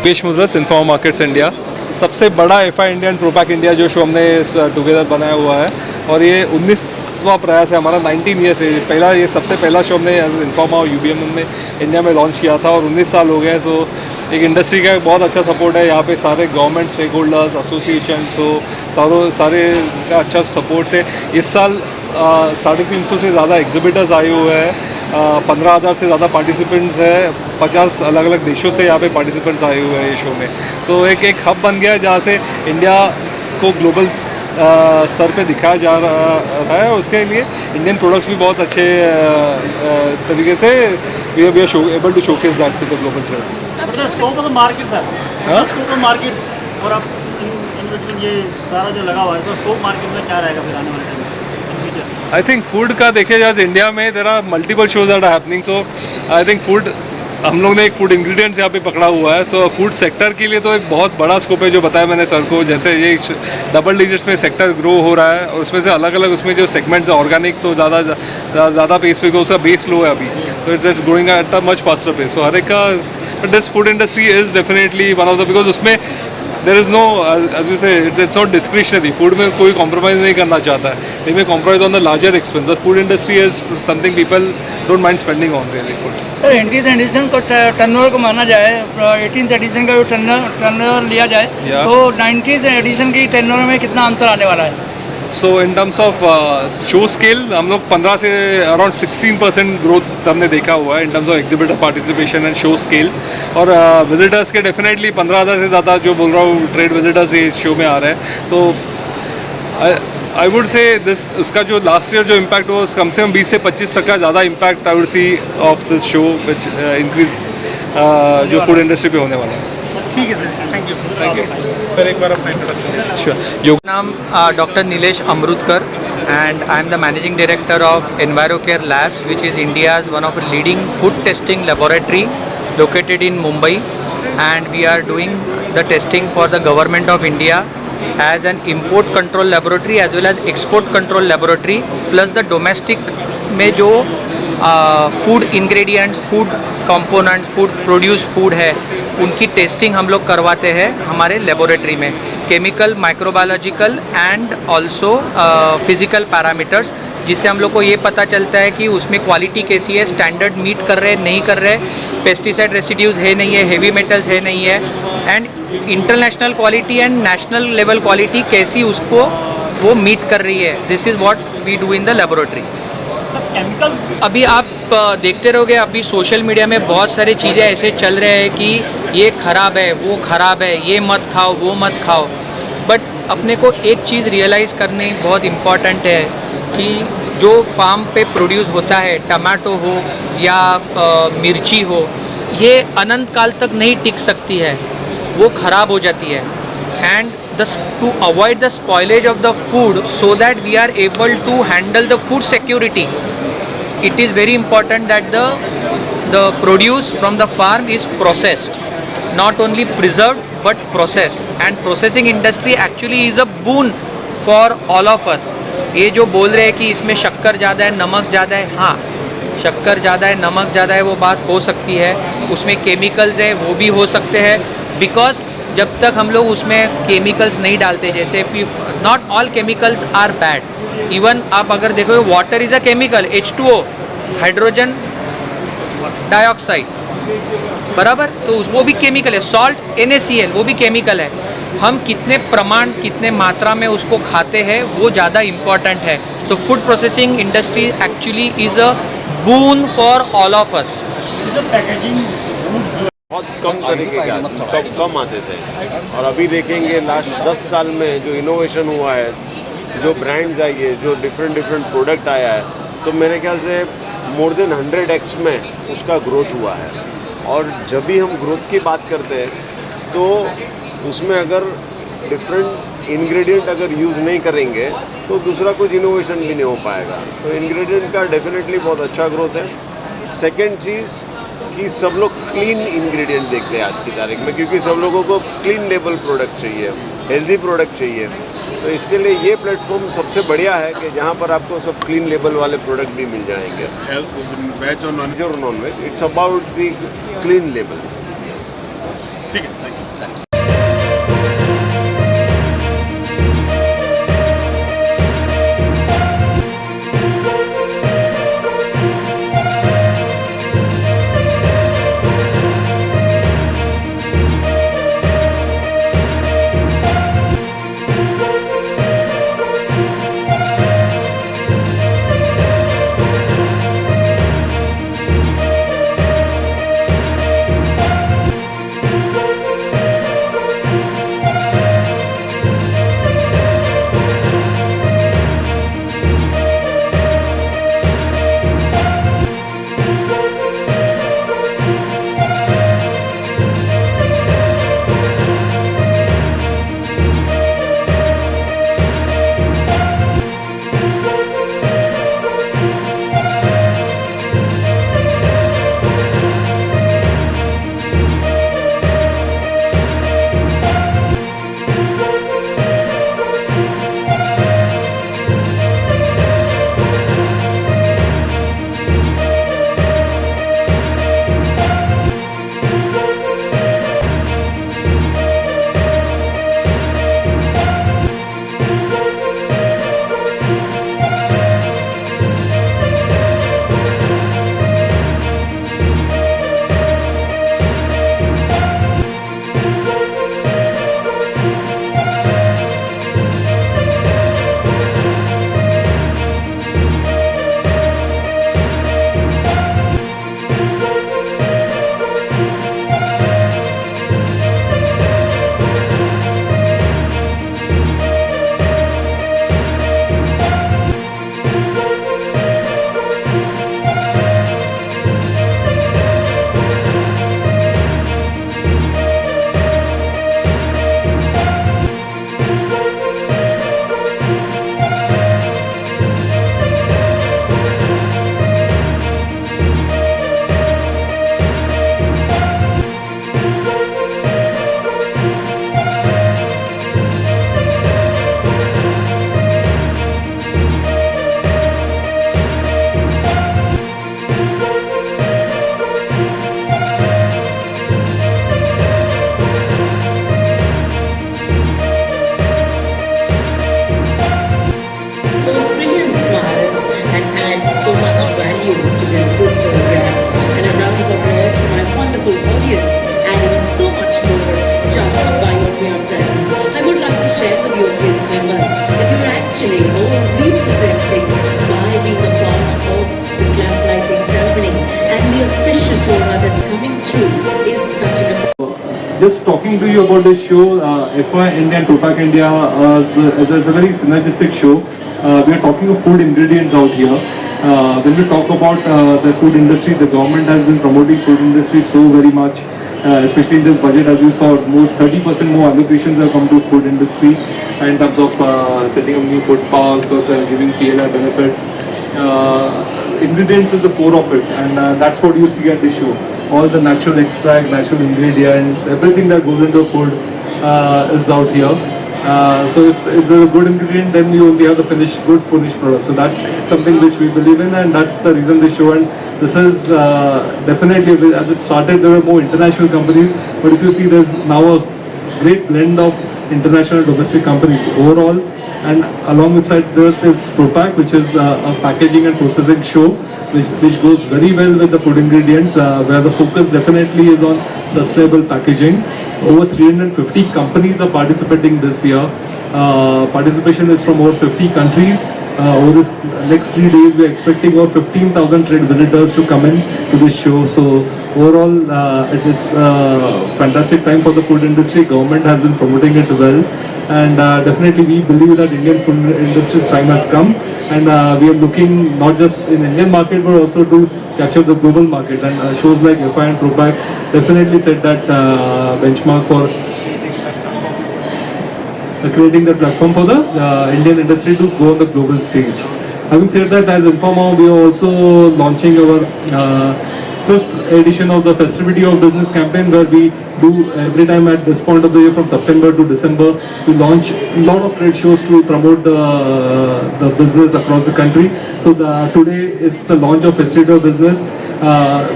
पेश मुद्रा सिंथोमा markets India सबसे बड़ा एफआई इंडिया एंड प्रोपैक इंडिया जो शो हमने टुगेदर बनाया हुआ है और ये 19वां प्रयास है हमारा। 19 ईयर से पहला ये सबसे पहला शो हमने इन्फॉर्मा और यूबीएम में इंडिया में लॉन्च किया था और 19 साल हो गए हैं। सो एक इंडस्ट्री का बहुत अच्छा सपोर्ट है यहाँ पे, सारे गवर्नमेंट स्टेक होल्डर्स एसोसिएशन सारे का अच्छा सपोर्ट है। इस साल 350 से ज़्यादा एग्जिबिटर्स आए हुए हैं, 15,000 से ज़्यादा पार्टिसिपेंट्स हैं, 50 अलग अलग देशों से यहाँ पे पार्टिसिपेंट्स आए हुए हैं ये शो में। सो एक हब बन गया है जहाँ से इंडिया को ग्लोबल स्तर पे दिखाया जा रहा है। उसके लिए इंडियन प्रोडक्ट्स भी बहुत अच्छे तरीके से we are able to showcase that to the global trade. Scope of the market sir, scope of market और आप ये सारा जो लगा हुआ है इसका स्कोप मार्केट में क्या रहेगा फिर आने वाले टाइम में? आई थिंक फूड का देखिए जाए इंडिया में there are multiple shows are happening. So I think food हम लोग ने एक फूड इंग्रेडिएंट्स यहाँ पे पकड़ा हुआ है। सो फूड सेक्टर के लिए तो एक बहुत बड़ा स्कोप है, जो बताया मैंने सर को। जैसे ये डबल डिजिट्स में सेक्टर ग्रो हो रहा है और उसमें से अलग अलग उसमें जो सेगमेंट्स है, ऑर्गेनिक तो ज़्यादा पेस पे, उसका बेस लो है अभी, तो it's growing at a much faster pace. So हर एक का but this food industry is definitely one of the, because उसमें there is no as you say it's not discretionary. Food में कोई कॉम्प्रोमाइज़ नहीं करना चाहता है, इनमें compromise on the larger expense. The food industry is something people don't mind spending on really food. Sir 18th edition को turnover को माना जाए, 18th एडिशन का जो टर्नओवर लिया जाए तो 19th एडिशन की टर्नओवर में कितना अंतर आने वाला है? So in terms of show scale हम लोग 15 से अराउंड 16% ग्रोथ हमने देखा हुआ है इन terms of exhibitor participation and show scale. और विजिटर्स के डेफिनेटली 15,000 से ज़्यादा जो बोल रहा हूँ ट्रेड विजिटर्स इस शो में आ रहे हैं। तो आई वुड से दिस, उसका जो लास्ट ईयर जो इम्पैक्ट हुआ कम से कम 20 से 25% ज़्यादा impact I would see of this show which increase जो फूड इंडस्ट्री पे होने वाला है। ठीक है sir, thank you. Thank you sir, एक बार अपना इंट्रोडक्शन। श्योर। नाम doctor Nilesh Amritkar and I am the managing director of EnviroCare Labs, which is India's one of the leading food testing laboratory located in Mumbai, and we are doing the testing for the government of India as an import control laboratory as well as export control laboratory, plus the domestic में जो food ingredients, food components, food produce food है उनकी testing हम लोग करवाते हैं हमारे laboratory में, chemical, microbiological and also physical parameters, जिससे हम लोग को ये पता चलता है कि उसमें क्वालिटी कैसी है, स्टैंडर्ड मीट कर रहे हैं नहीं कर रहे, पेस्टिसाइड रेसिड्यूज़ है नहीं है, हेवी मेटल्स है नहीं है, and international quality and national level quality कैसी उसको वो मीट कर रही है। This is what we do in the laboratory. Chemicals अभी आप देखते रहोगे, अभी सोशल मीडिया में बहुत सारी चीज़ें ऐसे चल रहे हैं कि ये ख़राब है, वो ख़राब है, ये मत खाओ, वो मत खाओ, बट अपने को एक चीज़ रियलाइज़ करनी बहुत इम्पॉर्टेंट है कि जो फार्म पे प्रोड्यूस होता है, टमाटो हो या मिर्ची हो, ये अनंत काल तक नहीं टिक सकती है, वो ख़राब हो जाती है। And to avoid the spoilage of the food so that we are able to handle the food security, it is very important that the produce from the farm is processed, not only preserved but processed, and processing industry actually is a boon for all of us। ये जो बोल रहे हैं कि इसमें शक्कर ज़्यादा है, नमक ज़्यादा है, हाँ शक्कर ज़्यादा है, नमक ज़्यादा है, वो बात हो सकती है, उसमें केमिकल्स है वो भी हो सकते हैं, बिकॉज जब तक हम लोग उसमें केमिकल्स नहीं डालते, जैसे not all chemicals are bad, even आप अगर देखो water is a chemical, H2O hydrogen dioxide, बराबर, तो वो भी केमिकल है, सॉल्ट NaCl वो भी केमिकल है। हम कितने प्रमाण, कितने मात्रा में उसको खाते हैं वो ज़्यादा इम्पॉर्टेंट है। So food processing industry actually is a boon for all of us. बहुत कम तरीके के कम आते थे, और अभी देखेंगे लास्ट 10 साल में जो इनोवेशन हुआ है, जो ब्रांड्स आई है, जो डिफरेंट प्रोडक्ट आया है, तो मेरे ख्याल से मोर देन 100x में उसका ग्रोथ हुआ है। और जब भी हम ग्रोथ की बात करते हैं तो उसमें अगर डिफरेंट इंग्रेडिएंट अगर यूज़ नहीं करेंगे तो दूसरा कुछ इनोवेशन भी नहीं हो पाएगा। तो इंग्रेडिएंट का डेफिनेटली बहुत अच्छा ग्रोथ है। सेकेंड चीज़ कि सब लोग क्लीन इंग्रेडिएंट देखते हैं आज की तारीख में, क्योंकि सब लोगों को क्लीन लेबल प्रोडक्ट चाहिए, हेल्दी प्रोडक्ट चाहिए। तो इसके लिए ये प्लेटफॉर्म सबसे बढ़िया है कि जहाँ पर आपको सब क्लीन लेबल वाले प्रोडक्ट भी मिल जाएंगे, वेज और non veg, it's about the clean label. ठीक है, thank you. luscious aura that's coming through is touching upon. Just talking to you about this show, FI India and ProPak India is a very synergistic show. We are talking of food ingredients out here. When we talk about the food industry, the government has been promoting food industry so very much, especially in this budget. As you saw, 30% more allocations have come to food industry in terms of setting up new food parks or giving PLI benefits. Ingredients is the core of it, and that's what you see at this show. All the natural extract, natural ingredients, everything that goes into food is out here. So if there's a good ingredient, then you only have the good finished product. So that's something which we believe in, and that's the reason they show. And this is definitely, as it started, there were more international companies, but if you see, there's now a great blend of international and domestic companies overall. And along with that, there is ProPak, which is a packaging and processing show, which goes very well with the food ingredients, where the focus definitely is on sustainable packaging. Over 350 companies are participating this year. Participation is from over 50 countries. Over this next 3 days, we are expecting over 15,000 trade visitors to come in to this show. So overall, it's a fantastic time for the food industry. Government has been promoting it well, and definitely we believe that Indian food industry's time has come, and we are looking not just in Indian market but also to capture the global market. And shows like FI and ProPak definitely set that benchmark for creating the platform for the Indian industry to go on the global stage. Having said that, as Informa, we are also launching our 5th edition of the Festivity of Business campaign, where we do every time at this point of the year from September to December, we launch a lot of trade shows to promote the business across the country. So today is the launch of Festivity of Business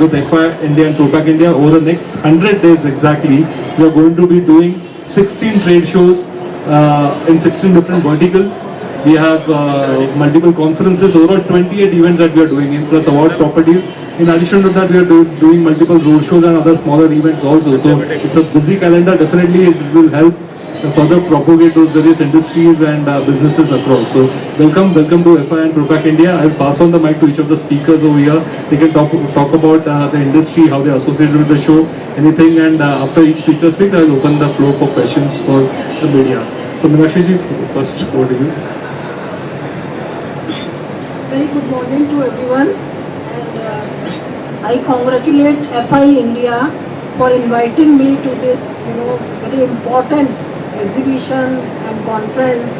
with FI India and ProPak India. Over the next 100 days exactly, we are going to be doing 16 trade shows in 16 different verticals. We have multiple conferences, overall 28 events that we are doing in, plus award properties. In addition to that, we are doing multiple roadshows and other smaller events also. So it's a busy calendar. Definitely it will help further propagate those various industries and businesses across. So welcome to FI and ProPak India. I'll pass on the mic to each of the speakers over here. They can talk about the industry, how they are associated with the show, anything, and after each speaker speaks, I'll open the floor for questions for the media. So Meenakshi ji, first over to you. Very good morning to everyone, and I congratulate FI India for inviting me to this very important exhibition and conference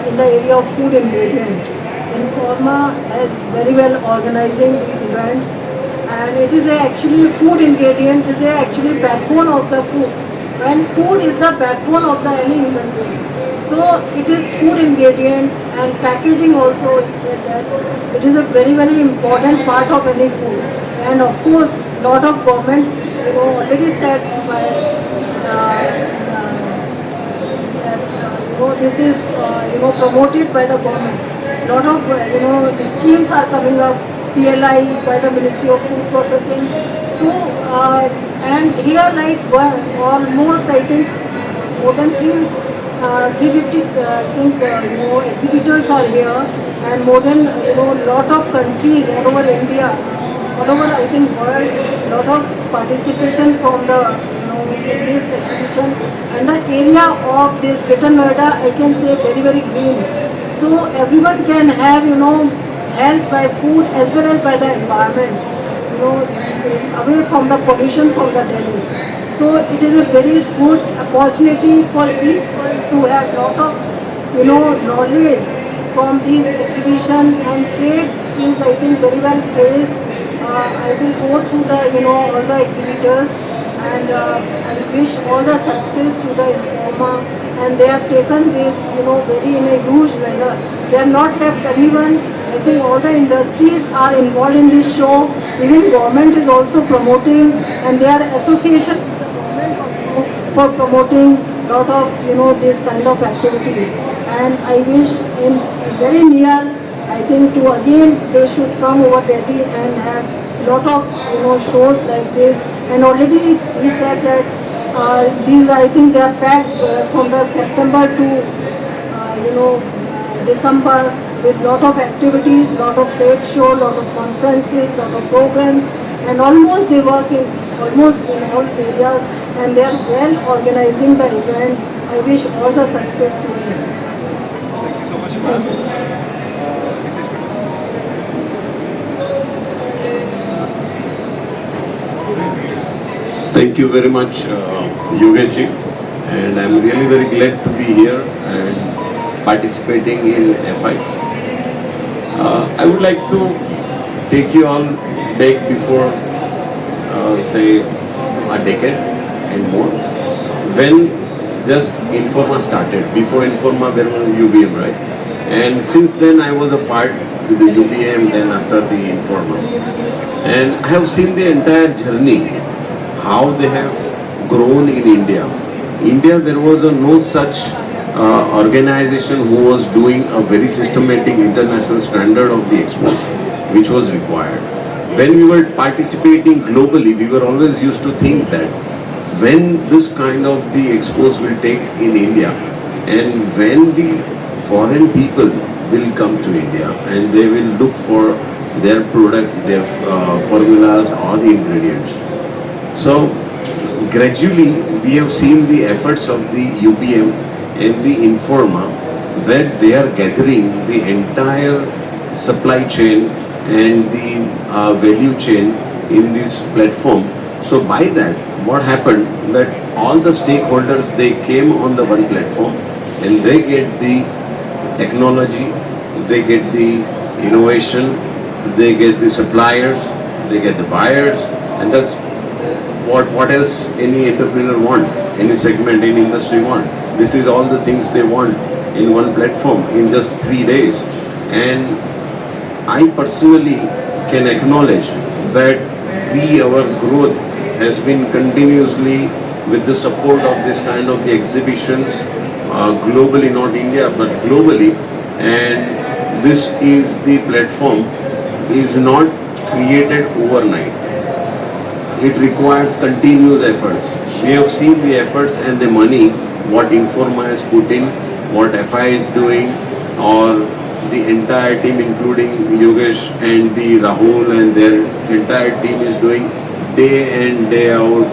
in the area of food ingredients. Informa is very well organizing these events, and it is actually food ingredients is actually backbone of the food. When food is the backbone of the any human being, so it is food ingredient and packaging also. He said that it is a very important part of any food, and of course lot of government already said by that this is promoted by the government. Lot of schemes are coming up, PLI by the Ministry of Food Processing. So and here like almost I think more than 350 I think exhibitors are here, and more than lot of countries all over India, all over I think world, lot of participation from the in this exhibition. And the area of this Greater Noida, I can say very green. So everyone can have health by food as well as by the environment, away from the pollution from the Delhi. So it is a very good opportunity for each one to have lot of knowledge from this exhibition, and trade is I think very well placed. I will go through the all the exhibitors, and I wish all the success to the Informa, and they have taken this very in a huge manner. They have not left anyone. I think all the industries are involved in this show. Even government is also promoting, and they are association with the government also for promoting lot of this kind of activities. And I wish in very near, I think to again they should come over Delhi and have lot of shows like this. And already he said that these I think they are packed from the September to December, with lot of activities, lot of trade show, lot of conferences, lot of programs, and almost they work in almost in all areas, and they are well organizing the event. I wish all the success to them. Thank you very much, Yogesh ji, and I'm really very glad to be here and participating in FI. I would like to take you all back before, say, a decade and more, when just Informa started. Before Informa, there was UBM, right? And since then, I was a part with the UBM, then after the Informa. And I have seen the entire journey, how they have grown in India. India, there was no such organization who was doing a very systematic international standard of the expos, which was required. When we were participating globally, we were always used to think that when this kind of the expos will take in India, and when the foreign people will come to India and they will look for their products, their formulas or the ingredients. So gradually we have seen the efforts of the UBM and the Informa that they are gathering the entire supply chain and the value chain in this platform. So by that, what happened that all the stakeholders, they came on the one platform and they get the technology, they get the innovation, they get the suppliers, they get the buyers, and that's what else any entrepreneur want, any segment, any industry want. This is all the things they want in one platform in just 3 days. And I personally can acknowledge that our growth has been continuously with the support of this kind of the exhibitions globally, not India but globally. And this is the platform is not created overnight. It requires continuous efforts. We have seen the efforts and the money what Informa has put in, what FI is doing, or the entire team including Yogesh and the Rahul and their entire team is doing day in, day out.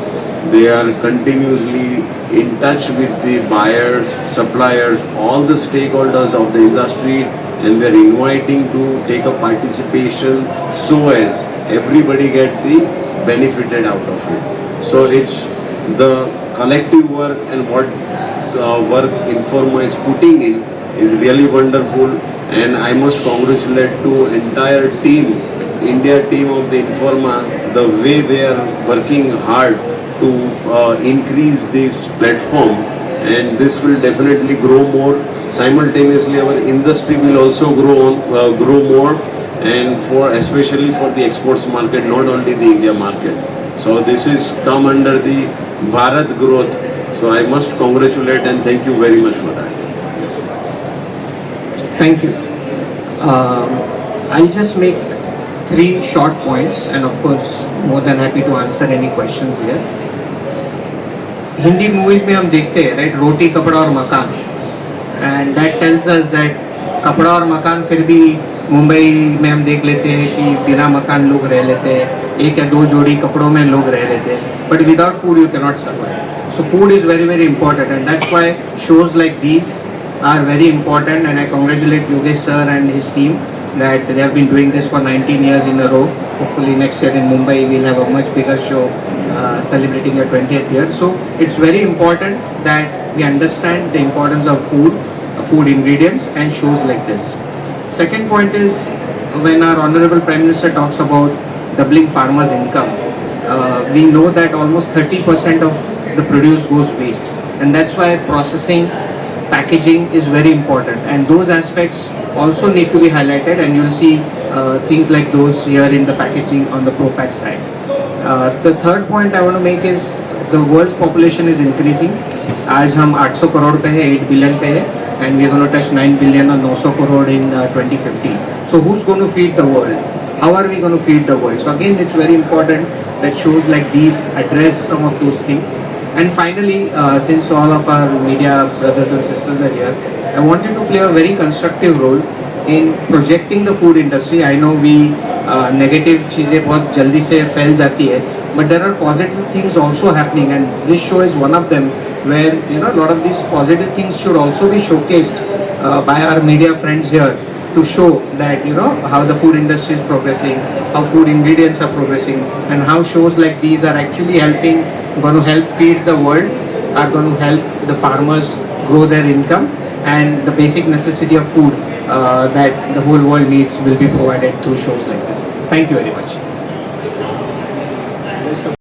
They are continuously in touch with the buyers, suppliers, all the stakeholders of the industry, and they are inviting to take a participation so as everybody get the benefited out of it. So it's the collective work, and what work Informa is putting in is really wonderful, and I must congratulate to entire team, India team of the Informa, the way they are working hard to increase this platform, and this will definitely grow more. Simultaneously, our industry will also grow more, and especially for the exports market, not only the India market. So this is come under the Bharat growth. So I must congratulate and thank you very much for that. Thank you. I'll just make 3 short points, and of course more than happy to answer any questions here. Hindi movies में हम देखते हैं, right, रोटी कपड़ा और मकान, and that tells us that कपड़ा और मकान, फिर भी मुंबई में हम देख लेते हैं कि बिना मकान लोग रह लेते हैं, 1 या 2 जोड़ी कपड़ों में लोग रह लेते हैं, but without food you can not survive. So food is very very important, and that's why shows like these are very important, and I congratulate Yogesh sir and his team that they have been doing this for 19 years in a row. Hopefully next year in Mumbai we'll have a much bigger show celebrating your 20th year. So it's very important that we understand the importance of food ingredients and shows like this. Second point is, when our Honorable Prime Minister talks about doubling farmers' income, we know that almost 30% of the produce goes waste, and that's why processing, packaging is very important, and those aspects also need to be highlighted, and you'll see things like those here in the packaging on the ProPak side. The third point I want to make is the world's population is increasing. आज हम 800 करोड़ पे है, 8 billion पे है, and we're going to touch 9 billion or 900 crore in 2050. So who's going to feed the world? How are we going to feed the world? So again, it's very important that shows like these address some of those things. And finally, since all of our media brothers and sisters are here, I wanted to play a very constructive role in projecting the food industry. I know we negative चीज़ें बहुत जल्दी से फैल जाती है, but there are positive things also happening, and this show is one of them, where a lot of these positive things should also be showcased by our media friends here, to show that how the food industry is progressing, how food ingredients are progressing, and how shows like these are actually going to help feed the world, are going to help the farmers grow their income, and the basic necessity of food that the whole world needs will be provided through shows like this. Thank you very much.